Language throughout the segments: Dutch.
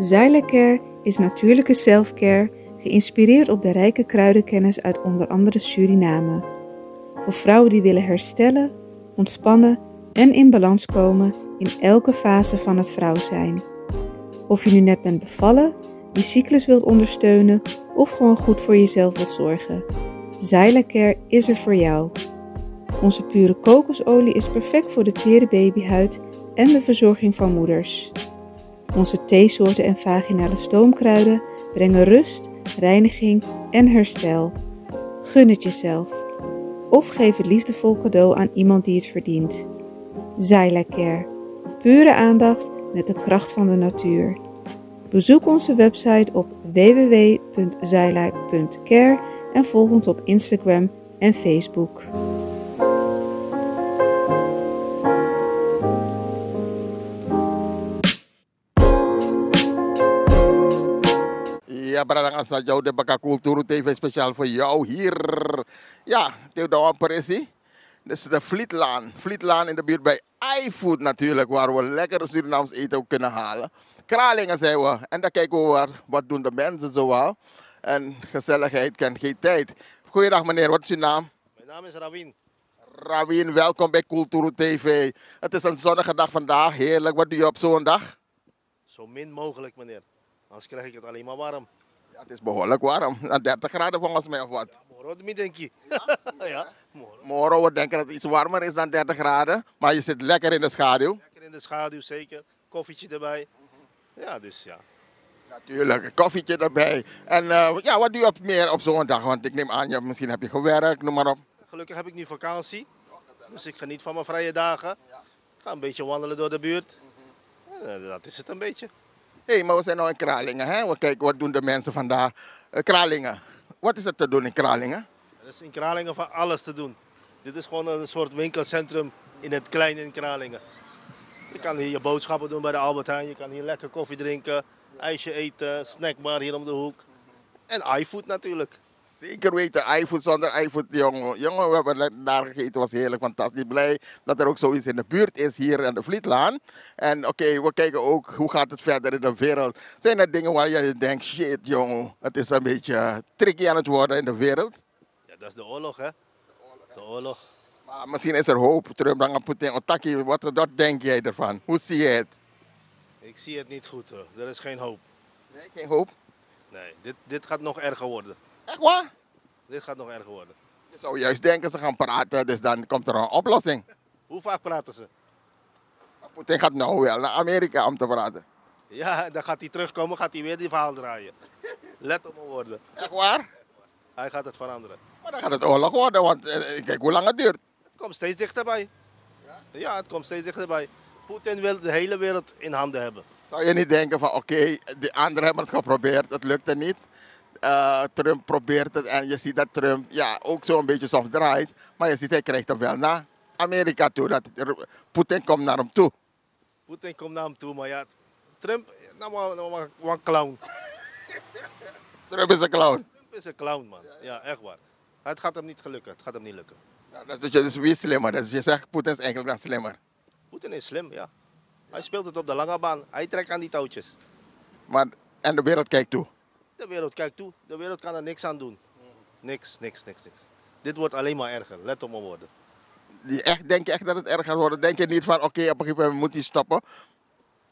Zylecare is natuurlijke selfcare, geïnspireerd op de rijke kruidenkennis uit onder andere Suriname. Voor vrouwen die willen herstellen, ontspannen en in balans komen in elke fase van het vrouw zijn. Of je nu net bent bevallen, je cyclus wilt ondersteunen of gewoon goed voor jezelf wilt zorgen. Zylecare is er voor jou. Onze pure kokosolie is perfect voor de tere babyhuid en de verzorging van moeders. Onze theesoorten en vaginale stoomkruiden brengen rust, reiniging en herstel. Gun het jezelf. Of geef het liefdevol cadeau aan iemand die het verdient. Zylecare. Pure aandacht met de kracht van de natuur. Bezoek onze website op www.zyla.care en volg ons op Instagram en Facebook. Ja, Bradang Asajau de Baka Kulturu TV speciaal voor jou hier. Ja, Theodor Peresi. Dit is de Vlietlaan. Vlietlaan in de buurt bij iFood natuurlijk, waar we lekker Surinaams eten ook kunnen halen. Kralingen zijn we. En dan kijken we wat doen de mensen zoal. En gezelligheid kent geen tijd. Goeiedag meneer, wat is uw naam? Mijn naam is Ravin. Ravin, welkom bij Kulturu TV. Het is een zonnige dag vandaag, heerlijk. Wat doe je op zo'n dag? Zo min mogelijk meneer, anders krijg ik het alleen maar warm. Ja, het is behoorlijk warm. 30 graden volgens mij of wat? Ja, morgen denk je. Ja, morgen. Morgen, we denken dat het iets warmer is dan 30 graden. Maar je zit lekker in de schaduw. Lekker in de schaduw, zeker. Koffietje erbij. Ja, dus ja. Natuurlijk, een koffietje erbij. En ja, wat doe je meer op zo'n dag? Want ik neem aan, misschien heb je gewerkt, noem maar op. Gelukkig heb ik nu vakantie. Dus ik geniet van mijn vrije dagen. Ik ga een beetje wandelen door de buurt. En, dat is het een beetje. Hé, maar we zijn nu in Kralingen, hè? We kijken, wat doen de mensen vandaag? Kralingen. Wat is er te doen in Kralingen? Er is in Kralingen van alles te doen. Dit is gewoon een soort winkelcentrum in het klein in Kralingen. Je kan hier je boodschappen doen bij de Albert Heijn. Je kan hier lekker koffie drinken, ijsje eten, snackbar hier om de hoek. En iFood natuurlijk. Zeker weten, iFood zonder iFood, jongen. Jongen, we hebben daar gegeten, was heerlijk, fantastisch. Blij dat er ook zoiets in de buurt is hier aan de Vlietlaan. En oké, we kijken ook, hoe gaat het verder in de wereld? Zijn er dingen waar je denkt, shit jongen, het is een beetje tricky aan het worden in de wereld? Ja, dat is de oorlog hè. De oorlog. Maar misschien is er hoop. Terug aan Poetin, Otaki, wat denk jij ervan? Hoe zie je het? Ik zie het niet goed hoor. Er is geen hoop. Nee, geen hoop? Nee, dit gaat nog erger worden. Echt waar? Dit gaat nog erger worden. Je zou juist denken, ze gaan praten, dus dan komt er een oplossing. Hoe vaak praten ze? Poetin gaat nou wel naar Amerika om te praten. Ja, dan gaat hij terugkomen, gaat hij weer die verhaal draaien. Let op mijn woorden. Echt waar? Hij gaat het veranderen. Maar dan gaat het oorlog worden, want kijk hoe lang het duurt. Het komt steeds dichterbij. Ja, het komt steeds dichterbij. Poetin wil de hele wereld in handen hebben. Zou je niet denken van oké, de anderen hebben het geprobeerd, het lukte niet. Trump probeert het en je ziet dat Trump ja, ook zo een beetje soms draait. Maar je ziet, hij krijgt hem wel naar Amerika toe. Dat Poetin komt naar hem toe. Poetin komt naar hem toe, maar ja, Trump, nou maar een clown. Trump is een clown. Trump is een clown, man. Ja, echt waar. Het gaat hem niet gelukken. Het gaat hem niet lukken. Ja, dus wie is slimmer? Dus je zegt, Poetin is eigenlijk dan slimmer. Poetin is slim, ja. Hij speelt het op de lange baan. Hij trekt aan die touwtjes. Maar, en de wereld kijkt toe. De wereld kijkt toe. De wereld kan er niks aan doen. Niks. Dit wordt alleen maar erger. Let op mijn woorden. Denk je echt dat het erger wordt? Denk je niet van oké, op een gegeven moment moet hij stoppen?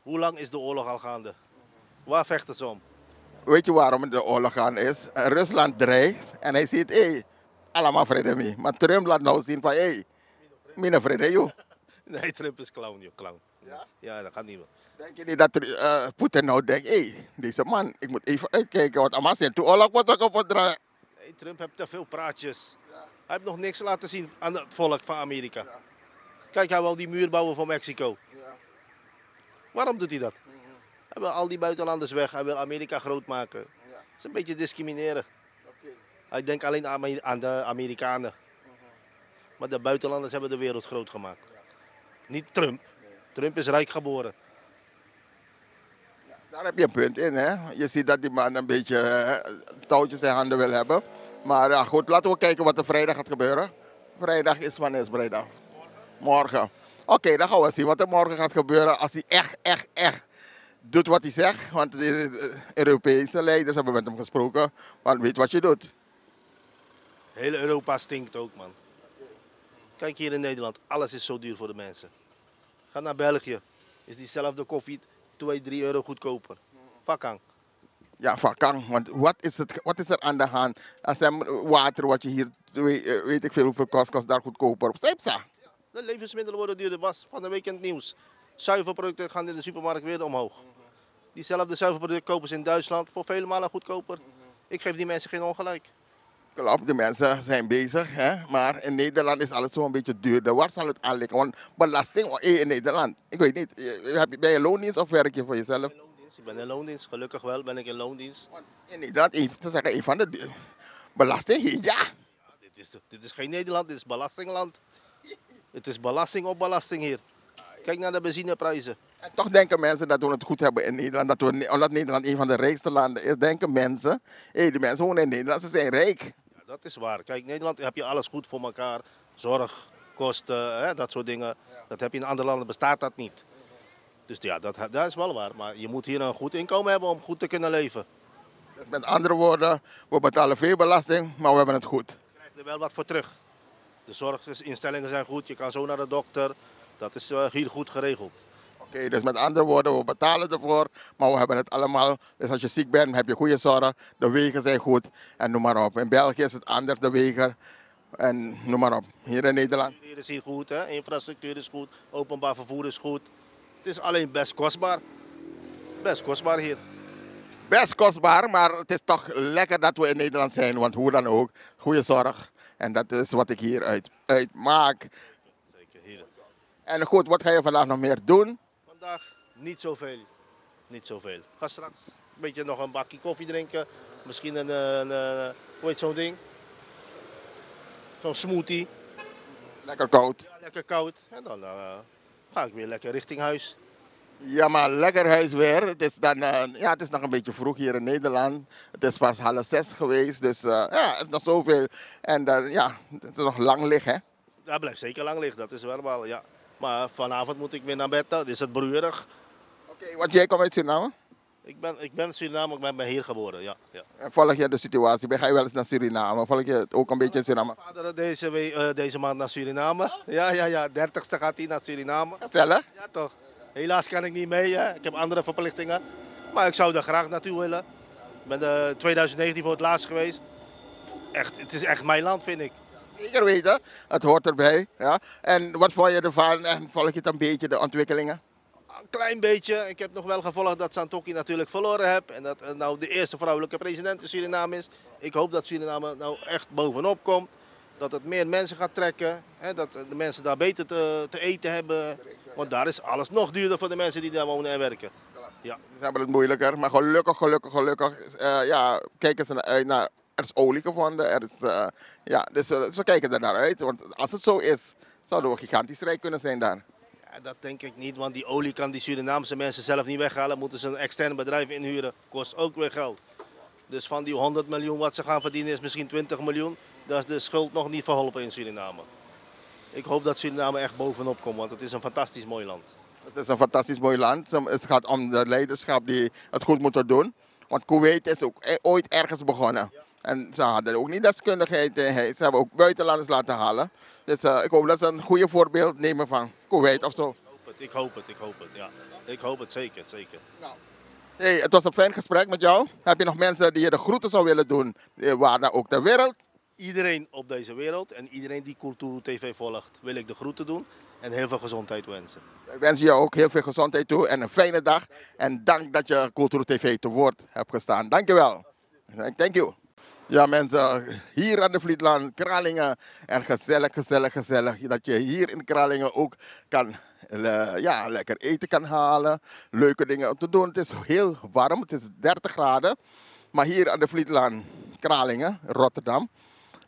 Hoe lang is de oorlog al gaande? Waar vechten ze om? Weet je waarom de oorlog aan is? Rusland dreigt en hij ziet, hé, allemaal vrede mee. Maar Trump laat nou zien van, hé, minder vrede, joh. Nee, Trump is clown, joh, clown. Ja? Ja, dat gaat niet meer. Denk je niet dat Poetin nou denkt, hé, deze man, ik moet even uitkijken, want allemaal zijn toe oorlog wordt ook op het draaien. Nee, Trump heeft te veel praatjes. Ja. Hij heeft nog niks laten zien aan het volk van Amerika. Ja. Kijk, hij wil die muur bouwen voor Mexico. Ja. Waarom doet hij dat? Hij wil al die buitenlanders weg, hij wil Amerika groot maken. Ja. Dat is een beetje discrimineren. Okay. Hij denkt alleen aan de Amerikanen. Maar de buitenlanders hebben de wereld groot gemaakt. Ja. Niet Trump. Nee. Trump is rijk geboren. Ja, daar heb je een punt in, hè. Je ziet dat die man een beetje touwtjes in handen wil hebben. Maar ja, goed, laten we kijken wat er vrijdag gaat gebeuren. Vrijdag is wanneer is vrijdag? Morgen. Oké, dan gaan we zien wat er morgen gaat gebeuren als hij echt doet wat hij zegt. Want de Europese leiders hebben met hem gesproken. Want weet wat je doet. Hele Europa stinkt ook, man. Kijk hier in Nederland, alles is zo duur voor de mensen. Ga naar België, is diezelfde koffie 2, 3 euro goedkoper. Vakang. Ja, vakang. Want wat is er aan de hand? Als hem water wat je hier, weet ik veel hoeveel kost daar goedkoper op. Stijpsa. De levensmiddelen worden duurder. Was van de week in het nieuws. Zuivelproducten gaan in de supermarkt weer omhoog. Diezelfde zuivelproducten kopen ze in Duitsland voor vele malen goedkoper. Ik geef die mensen geen ongelijk. Klopt, de mensen zijn bezig, hè? Maar in Nederland is alles zo'n beetje duurder. Waar zal het aan liggen? Want belasting in Nederland, ik weet niet, ben je loondienst of werk je voor jezelf? Ik ben in loondienst, gelukkig wel ben ik in loondienst. Want in Nederland, ze zeggen een van de belasting, ja. Dit is geen Nederland, dit is belastingland. Het is belasting op belasting hier. Kijk naar de benzineprijzen. En toch denken mensen dat we het goed hebben in Nederland. Omdat Nederland een van de rijkste landen is, denken mensen, de mensen wonen in Nederland, ze zijn rijk. Ja, dat is waar. Kijk, in Nederland heb je alles goed voor elkaar. Zorg, kosten, hè, dat soort dingen. Dat heb je in andere landen, bestaat dat niet. Dus ja, dat is wel waar. Maar je moet hier een goed inkomen hebben om goed te kunnen leven. Dus met andere woorden, we betalen veel belasting, maar we hebben het goed. Je krijgt er wel wat voor terug. De zorginstellingen zijn goed, je kan zo naar de dokter. Dat is hier goed geregeld. Oké, dus met andere woorden, we betalen ervoor, maar we hebben het allemaal. Dus als je ziek bent, heb je goede zorg, de wegen zijn goed en noem maar op. In België is het anders, de wegen en noem maar op. Hier in Nederland. Hier is hier goed, hè? Infrastructuur is goed, openbaar vervoer is goed. Het is alleen best kostbaar. Best kostbaar hier. Best kostbaar, maar het is toch lekker dat we in Nederland zijn, want hoe dan ook, goede zorg. En dat is wat ik hier uit maak. Zeker hier. En goed, wat ga je vandaag nog meer doen? Vandaag niet zoveel. Niet zoveel. Ik ga straks een beetje nog een bakje koffie drinken. Misschien hoe heet zo'n ding? Zo'n smoothie. Lekker koud. Ja, lekker koud. En dan ga ik weer lekker richting huis. Ja, maar lekker huisweer. Het is dan, ja, het is nog een beetje vroeg hier in Nederland. Het is pas 5:30 geweest, dus ja, het is nog zoveel. En ja, het is nog lang liggen, hè? Dat blijft zeker lang liggen, dat is wel, ja. Maar vanavond moet ik weer naar bed, dan is het broeierig. Oké, want jij komt uit Suriname? Ik ben Suriname, ik ben hier geboren, ja. En volg je de situatie? Ga je wel eens naar Suriname? Volg je het ook een beetje in Suriname? Mijn vader deze maand naar Suriname. Ja, 30ste gaat hij naar Suriname. Gezellig? Ja, toch. Helaas kan ik niet mee, hè. Ik heb andere verplichtingen. Maar ik zou er graag naartoe willen. Ik ben 2019 voor het laatst geweest. Echt, het is echt mijn land, vind ik. Zeker weten, het hoort erbij. Ja. En wat vond je ervan en volg je het een beetje, de ontwikkelingen? Een klein beetje. Ik heb nog wel gevolgd dat Santokki natuurlijk verloren heeft. En dat nou de eerste vrouwelijke president in Suriname is. Ik hoop dat Suriname nou echt bovenop komt. Dat het meer mensen gaat trekken. Hè, dat de mensen daar beter te eten hebben. Want daar is alles nog duurder voor de mensen die daar wonen en werken. Ja. Ze hebben het moeilijker, maar gelukkig. Ja, kijken ze uit naar. Er is olie gevonden, ja, dus ze kijken er naar uit. Want als het zo is, zouden we gigantisch rijk kunnen zijn daar. Ja, dat denk ik niet, want die olie kan die Surinaamse mensen zelf niet weghalen. Moeten ze een extern bedrijf inhuren, kost ook weer geld. Dus van die 100 miljoen wat ze gaan verdienen is misschien 20 miljoen. Dat is de schuld nog niet verholpen in Suriname. Ik hoop dat Suriname echt bovenop komt, want het is een fantastisch mooi land. Het is een fantastisch mooi land. Het gaat om de leiderschap die het goed moeten doen. Want Kuwait is ook ooit ergens begonnen. En ze hadden ook niet deskundigheid. Ze hebben ook buitenlanders laten halen. Dus ik hoop dat ze een goede voorbeeld nemen van Kuwait of zo. Ik hoop het, ja. Ik hoop het zeker. Nou. Hey, het was een fijn gesprek met jou. Heb je nog mensen die je de groeten zou willen doen, waar dan ook ter wereld? Iedereen op deze wereld en iedereen die Kulturu TV volgt, wil ik de groeten doen en heel veel gezondheid wensen. Wij wensen je ook heel veel gezondheid toe en een fijne dag. En dank dat je Kulturu TV te woord hebt gestaan. Dank je wel. Thank you. Ja mensen, hier aan de Vlietlaan, Kralingen. En gezellig. Dat je hier in Kralingen ook kan, lekker eten kan halen. Leuke dingen om te doen. Het is heel warm, het is 30 graden. Maar hier aan de Vlietlaan, Kralingen, Rotterdam.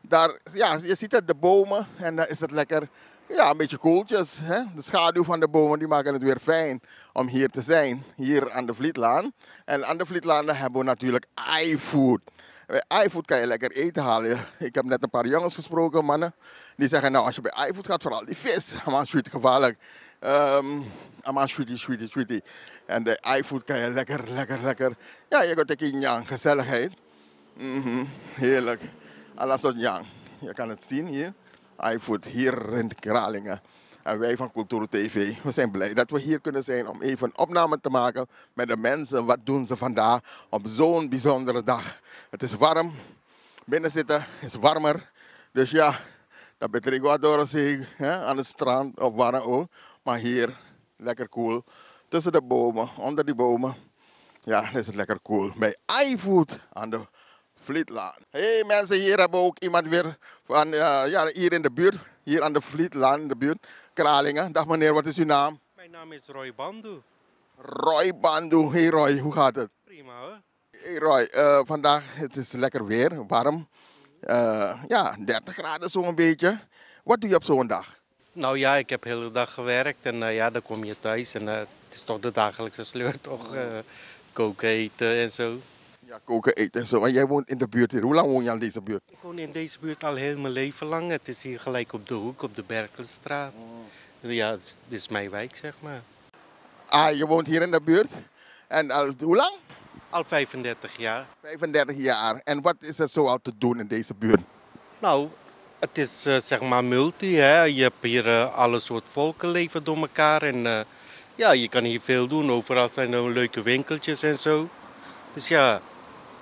Daar, ja, je ziet het, de bomen. En dan is het lekker, Ja, een beetje koeltjes. Hè? De schaduw van de bomen die maken het weer fijn om hier te zijn. Hier aan de Vlietlaan. En aan de Vlietlaan hebben we natuurlijk iFood. Bij iFood kan je lekker eten halen. Ik heb net een paar jongens gesproken, mannen. Die zeggen, nou als je bij iFood gaat, vooral die vis. Maar sweet gevaarlijk. Maar sweetie. En de iFood kan je lekker. Ja, je gaat een keer gezelligheid. Heerlijk. Alles wat jang. Je kan het zien hier. iFood hier in Kralingen. En wij van Cultuur TV, we zijn blij dat we hier kunnen zijn om even een opname te maken met de mensen. Wat doen ze vandaag op zo'n bijzondere dag? Het is warm. Binnen zitten is warmer. Dus ja, dat betekent wat door zee, aan het strand of waar ook. Maar hier, lekker cool. Tussen de bomen, onder die bomen. Ja, is het lekker cool. Bij iFood aan de Vlietlaan. Hey mensen, hier hebben we ook iemand weer van hier in de buurt. Hier aan de Vlietlaan in de buurt. Kralingen. Dag meneer, wat is uw naam? Mijn naam is Roy Bandu. Roy Bandu. Hey Roy, hoe gaat het? Prima hoor. Hey Roy, vandaag het is lekker weer, warm. 30 graden zo'n beetje. Wat doe je op zo'n dag? Nou ja, ik heb de hele dag gewerkt en dan kom je thuis en het is toch de dagelijkse sleur toch. Koken, eten en zo. Ja, koken, eten en zo. En jij woont in de buurt hier. Hoe lang woon je al in deze buurt? Ik woon in deze buurt al heel mijn leven lang. Het is hier gelijk op de hoek, op de Berkelstraat. Ja, dit is mijn wijk zeg maar. Ah, je woont hier in de buurt. En al hoe lang? Al 35 jaar. 35 jaar. En wat is er zo al te doen in deze buurt? Nou, het is zeg maar multi. Hè. Je hebt hier alle soort volken leven door elkaar. En je kan hier veel doen. Overal zijn er leuke winkeltjes en zo. Dus ja,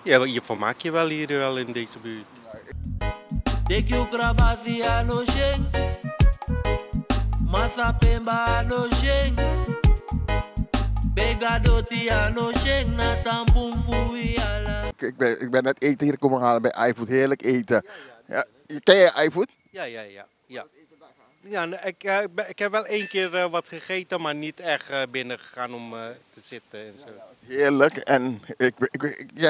je vermaakt je wel hier wel in deze buurt. Ik ben net eten hier komen halen bij iFood. Heerlijk eten. Ja, ken je iFood? Ja. Ja, ik heb wel 1 keer wat gegeten, maar niet echt binnen gegaan om te zitten en zo. Heerlijk. En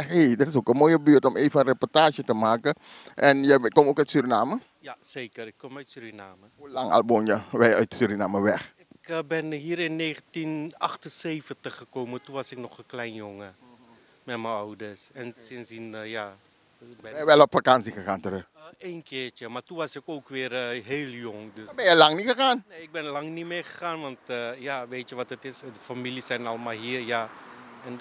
dit is ook een mooie buurt om even een reportage te maken. En je komt ook uit Suriname? Ja, zeker. Ik kom uit Suriname. Hoe lang al woon je uit Suriname weg? Ik ben hier in 1978 gekomen. Toen was ik nog een klein jongen met mijn ouders. En sindsdien, ben Ben je wel op vakantie gegaan terug? 1 keertje, maar toen was ik ook weer heel jong. Dus. Ben je lang niet gegaan? Nee, ik ben lang niet meer gegaan, want weet je wat het is? De families zijn allemaal hier, ja. En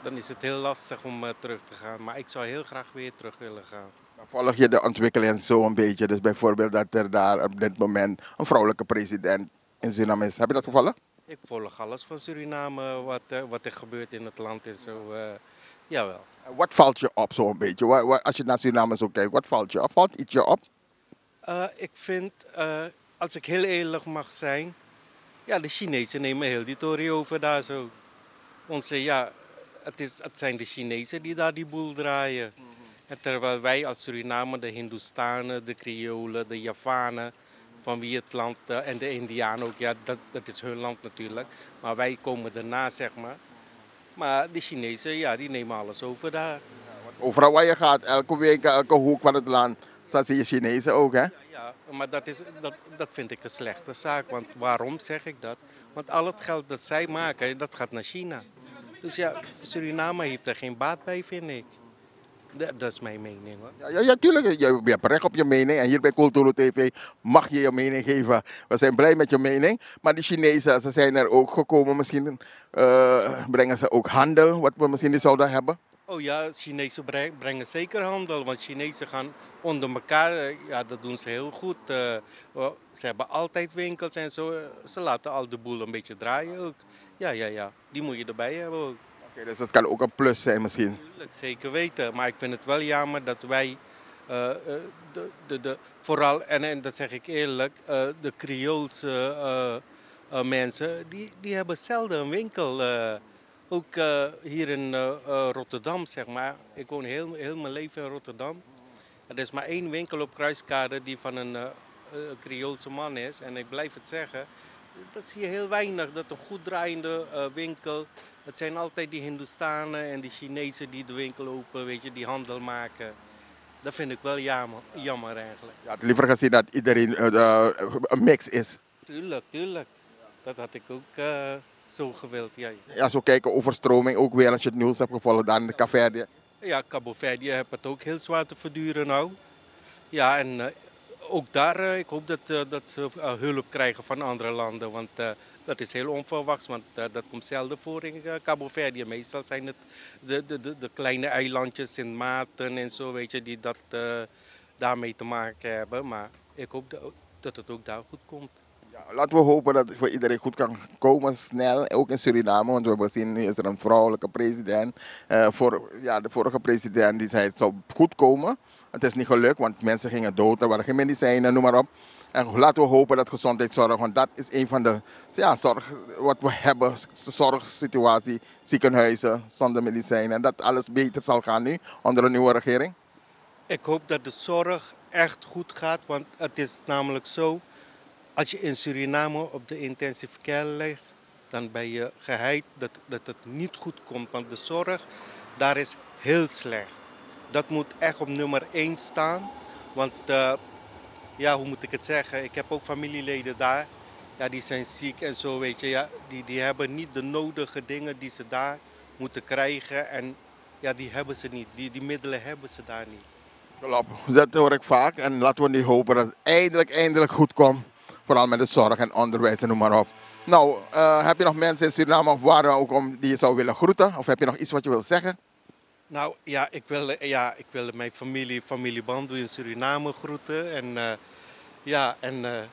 dan is het heel lastig om terug te gaan. Maar ik zou heel graag weer terug willen gaan. Volg je de ontwikkeling zo een beetje? Dus bijvoorbeeld dat er daar op dit moment een vrouwelijke president in Suriname is. Heb je dat gevolgd? Ik volg alles van Suriname, wat er gebeurt in het land en zo. Jawel. Wat valt je op zo'n beetje? Als je naar Suriname zo kijkt, wat valt je op? Valt iets je op? Ik vind, als ik heel eerlijk mag zijn, de Chinezen nemen heel die tory over daar zo. Het zijn de Chinezen die daar die boel draaien. En terwijl wij als Suriname, de Hindoestanen, de Creolen, de Javanen, van wie het land, en de Indianen ook, dat is hun land natuurlijk. Maar wij komen daarna, zeg maar. Maar de Chinezen, die nemen alles over daar. Overal waar je gaat, elke week, elke hoek van het land, dan zie je Chinezen ook, hè? Ja, maar dat vind ik een slechte zaak. Want waarom zeg ik dat? Want al het geld dat zij maken, dat gaat naar China. Dus Suriname heeft er geen baat bij, vind ik. Dat is mijn mening, hoor. Ja, tuurlijk. Je hebt recht op je mening. En hier bij Cultuur TV mag je je mening geven. We zijn blij met je mening. Maar die Chinezen, ze zijn er ook gekomen. Misschien brengen ze ook handel, wat we misschien niet zouden hebben. Oh ja, Chinezen brengen zeker handel. Want Chinezen gaan onder elkaar, dat doen ze heel goed. Ze hebben altijd winkels en zo. Ze laten al de boel een beetje draaien ook. Ja. Die moet je erbij hebben ook. Oké, dus dat kan ook een plus zijn misschien. Tuurlijk, zeker weten. Maar ik vind het wel jammer dat wij vooral, en dat zeg ik eerlijk, de Creoolse mensen, die hebben zelden een winkel. Ook hier in Rotterdam, zeg maar. Ik woon heel mijn leven in Rotterdam. Er is maar 1 winkel op Kruiskade die van een Creoolse man is. En ik blijf het zeggen, dat zie je heel weinig. Dat een goed draaiende winkel. Het zijn altijd die Hindoestanen en die Chinezen die de winkel open, weet je, die handel maken. Dat vind ik wel jammer eigenlijk. Je had liever gezien dat iedereen een mix is. Tuurlijk. Dat had ik ook zo gewild. Ja. Ja, zo kijken overstroming ook weer als je het nieuws hebt gevolgd daar in de Caverdië. Ja, Cabo Verde heeft het ook heel zwaar te verduren nou. Ja, en ook daar, ik hoop dat ze hulp krijgen van andere landen. Want dat is heel onverwachts, want dat komt zelden voor in Cabo Verde. Meestal zijn het de kleine eilandjes in Maarten en zo, weet je, die daarmee te maken hebben. Maar ik hoop dat het ook daar goed komt. Ja, laten we hopen dat het voor iedereen goed kan komen, snel, ook in Suriname. Want we hebben gezien, nu is er een vrouwelijke president. De vorige president die zei het zou goed komen. Het is niet gelukt, want mensen gingen dood, er waren geen medicijnen, noem maar op. En laten we hopen dat gezondheidszorg, want dat is een van de zorg wat we hebben, de zorgsituatie, ziekenhuizen zonder medicijnen. En dat alles beter zal gaan nu onder de nieuwe regering. Ik hoop dat de zorg echt goed gaat, want het is namelijk zo, als je in Suriname op de intensive care ligt, dan ben je geheid dat het niet goed komt, want de zorg daar is heel slecht. Dat moet echt op nummer 1 staan, want hoe moet ik het zeggen, ik heb ook familieleden daar, ja, die zijn ziek en zo, weet je, ja, die hebben niet de nodige dingen die ze daar moeten krijgen en ja, die hebben ze niet, die middelen hebben ze daar niet. Klopt, dat hoor ik vaak en laten we nu hopen dat het eindelijk goed komt. Vooral met de zorg en onderwijs en noem maar op. Nou, heb je nog mensen in Suriname of waar ook om die je zou willen groeten? Of heb je nog iets wat je wil zeggen? Nou ja, ik wil mijn familiebanden in Suriname groeten. En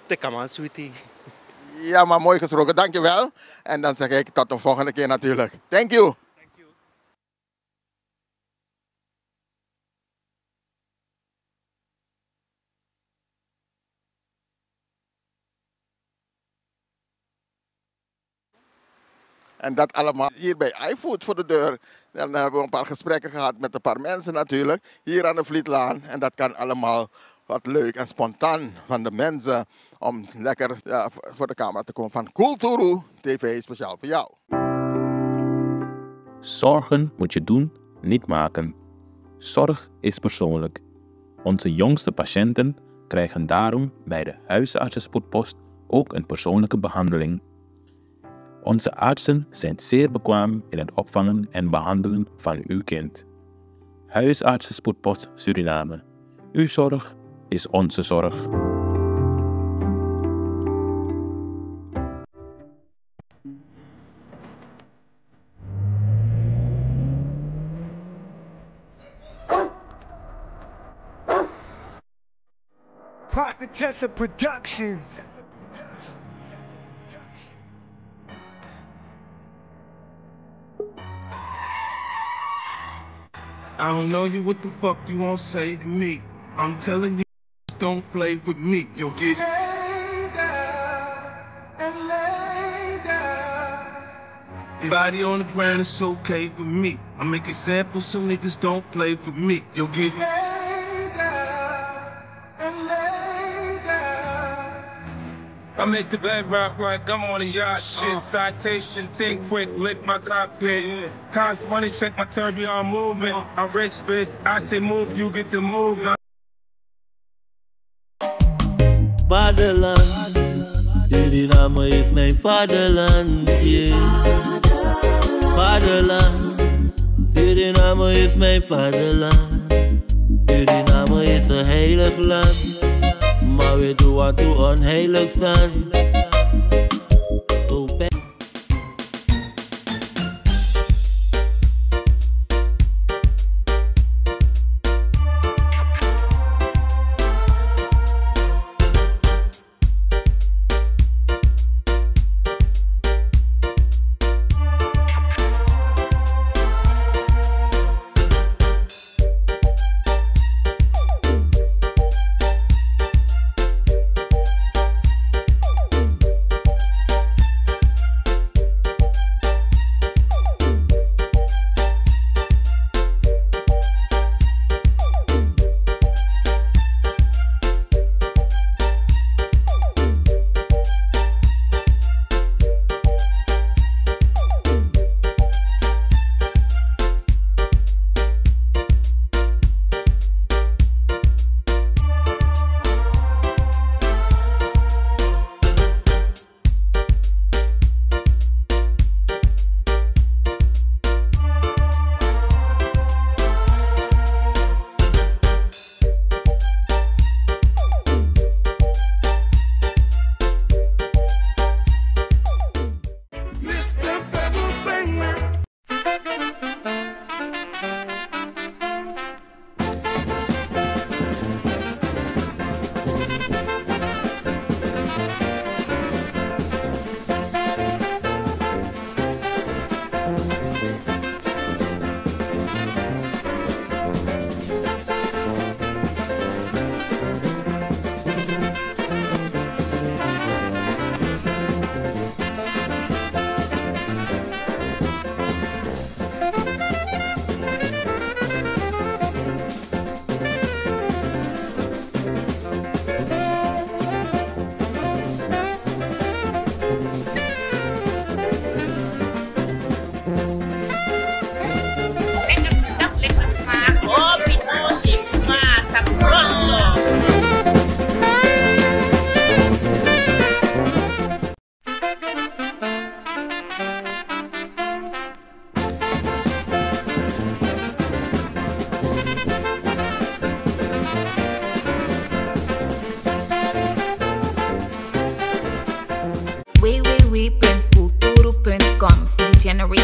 Tekaman sweetie. Ja, maar mooi gesproken. Dankjewel. En dan zeg ik tot de volgende keer natuurlijk. Thank you. En dat allemaal hier bij iFood voor de deur. Dan hebben we een paar gesprekken gehad met een paar mensen natuurlijk. Hier aan de Vlietlaan. En dat kan allemaal wat leuk en spontaan van de mensen. Om lekker voor de camera te komen van Kulturu TV speciaal voor jou. Zorgen moet je doen, niet maken. Zorg is persoonlijk. Onze jongste patiënten krijgen daarom bij de huisartsenspoedpost ook een persoonlijke behandeling. Onze artsen zijn zeer bekwaam in het opvangen en behandelen van uw kind. Huisartsenspoedpost Suriname. Uw zorg is onze zorg. Private Tessa Productions. I don't know you, what the fuck you won't say to me. I'm telling you, don't play with me. You'll get lay down and lay down. Body on the ground is okay with me. I make examples so niggas don't play with me. You'll get lay down and lay down. I make the bed rock like I'm on a yacht. Shit, citation, think quick, lick my cockpit. Cost money, check my turbine movement. I'm rich, bitch. I say move, you get the move. Vaderland, Suriname is mijn vaderland, yeah. Vaderland, Suriname is mijn vaderland. Suriname is een heilig land, maar we doen wat we onheilig staan.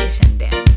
situation them.